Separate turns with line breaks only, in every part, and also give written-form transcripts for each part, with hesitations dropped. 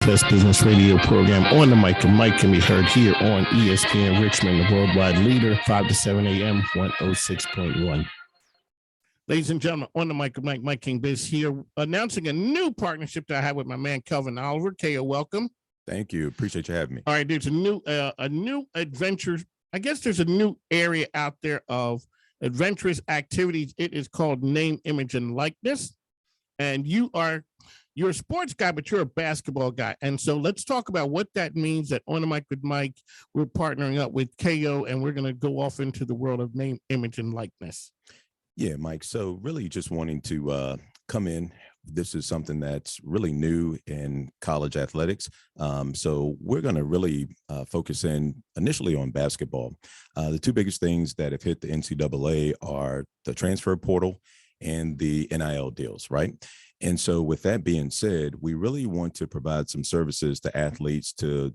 best business radio program on the mic. And Mike can be heard here on ESPN Richmond, the worldwide leader, 5 to 7 a.m., 106.1. Ladies and gentlemen, on the mic, Mike King Biz here, announcing a new partnership that I have with my man, Kelvin Oliver. KO, welcome.
Thank you. Appreciate you having me.
All right, there's a new adventure. I guess there's a new area out there of adventurous activities. It is called Name, Image, and Likeness. And you're a sports guy, but you're a basketball guy. And so let's talk about what that means that on the mic with Mike, we're partnering up with KO, and we're going to go off into the world of name, image, and likeness.
Yeah, Mike. So really just wanting to come in. This is something that's really new in college athletics. So we're going to really focus in initially on basketball. The two biggest things that have hit the NCAA are the transfer portal and the NIL deals, right? And so with that being said, we really want to provide some services to athletes to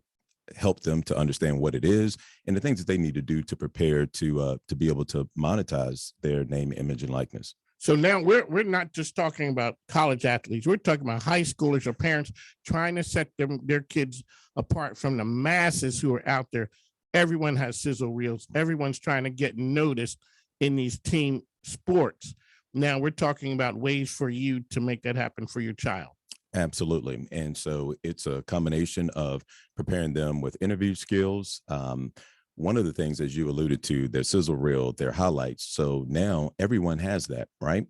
help them to understand what it is and the things that they need to do to prepare to be able to monetize their name, image, and likeness.
So now we're not just talking about college athletes. We're talking about high schoolers or parents trying to set their kids apart from the masses who are out there. Everyone has sizzle reels. Everyone's trying to get noticed in these team sports. Now we're talking about ways for you to make that happen for your child.
Absolutely. And so it's a combination of preparing them with interview skills. One of the things, as you alluded to, their sizzle reel, their highlights. So now everyone has that, right?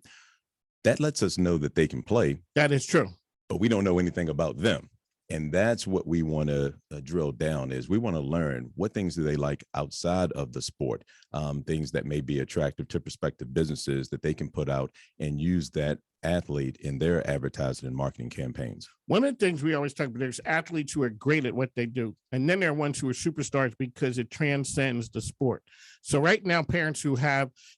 That lets us know that they can play.
That is true.
But we don't know anything about them. And that's what we want to drill down is we want to learn what things do they like outside of the sport, things that may be attractive to prospective businesses that they can put out and use that athlete in their advertising and marketing campaigns.
One of the things we always talk about, there's athletes who are great at what they do. And then there are ones who are superstars because it transcends the sport. So right now, parents who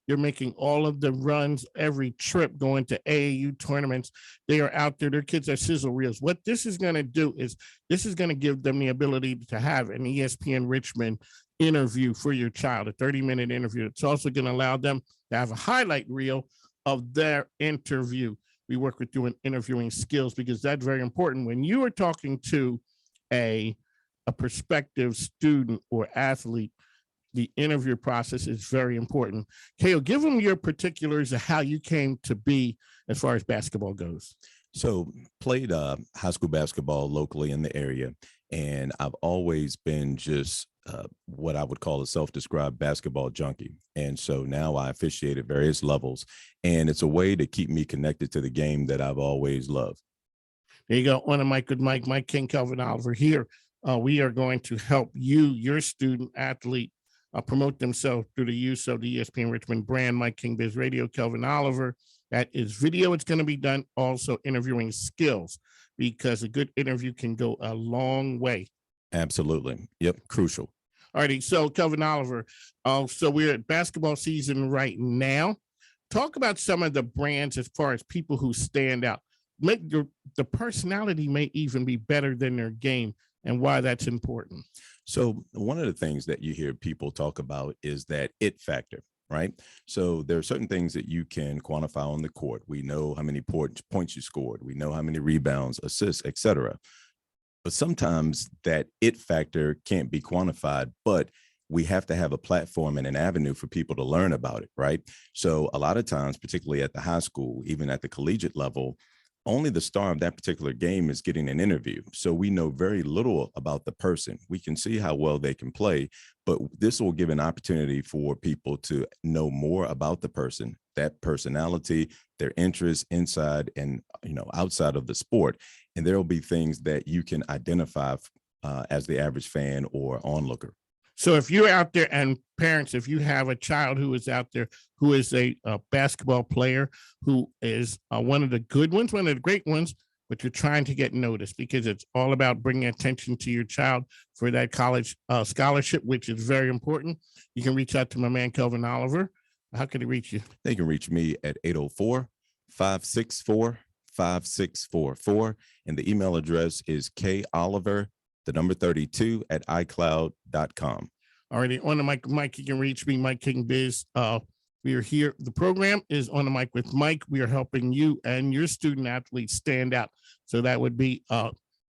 you're making all of the runs, every trip going to AAU tournaments, they are out there, their kids are sizzle reels. What this is going to do is this is going to give them the ability to have an ESPN Richmond interview for your child, a 30-minute interview. It's also going to allow them to have a highlight reel of their interview. We work with doing interviewing skills because that's very important. When you are talking to a prospective student or athlete, the interview process is very important. Kale, give them your particulars of how you came to be as far as basketball goes.
So played high school basketball locally in the area, and I've always been just what I would call a self-described basketball junkie. And so now I officiate at various levels, and it's a way to keep me connected to the game that I've always loved.
There you go. On the mic with Mike King, Kelvin Oliver here. We are going to help you, your student athlete, promote themselves through the use of the ESPN Richmond brand, Mike King Biz Radio, Kelvin Oliver. That is video. It's going to be done also interviewing skills because a good interview can go a long way.
Absolutely. Yep. Crucial.
All righty. So Kelvin Oliver, so we're at basketball season right now. Talk about some of the brands as far as people who stand out. The personality may even be better than their game and why that's important.
So one of the things that you hear people talk about is that it factor, right? So there are certain things that you can quantify on the court. We know how many points you scored. We know how many rebounds, assists, et cetera. But sometimes that it factor can't be quantified, but we have to have a platform and an avenue for people to learn about it, right? So a lot of times, particularly at the high school, even at the collegiate level, only the star of that particular game is getting an interview. So we know very little about the person. We can see how well they can play, but this will give an opportunity for people to know more about the person, that personality, their interests inside and outside of the sport. And there will be things that you can identify as the average fan or onlooker.
So if you're out there, and parents, if you have a child who is out there who is a basketball player, who is one of the good ones, one of the great ones, but you're trying to get noticed because it's all about bringing attention to your child for that college scholarship, which is very important. You can reach out to my man, Kelvin Oliver. How can he reach you?
They can reach me at 804-564-5644. And the email address is koliver32@icloud.com.
Already on the mic, Mike, you can reach me, Mike King Biz. We are here. The program is On the Mic with Mike. We are helping you and your student athletes stand out. So that would be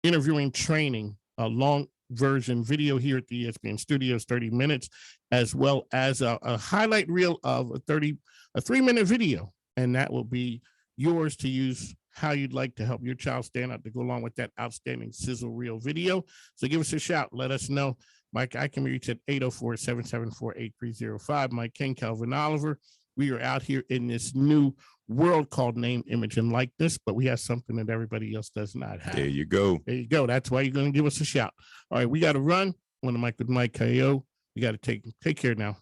interviewing training, a long version video here at the ESPN studios, 30 minutes, as well as a highlight reel of a 3-minute video. And that will be yours to use how you'd like to help your child stand out to go along with that outstanding sizzle reel video. So give us a shout. Let us know. Mike, I can reach at 804-774-8305. Mike King, Calvin Oliver. We are out here in this new world called name, image, and likeness, but we have something that everybody else does not have.
There you go.
There you go. That's why you're going to give us a shout. All right, we got to run. On the mic with Mike KO. We got to take care now.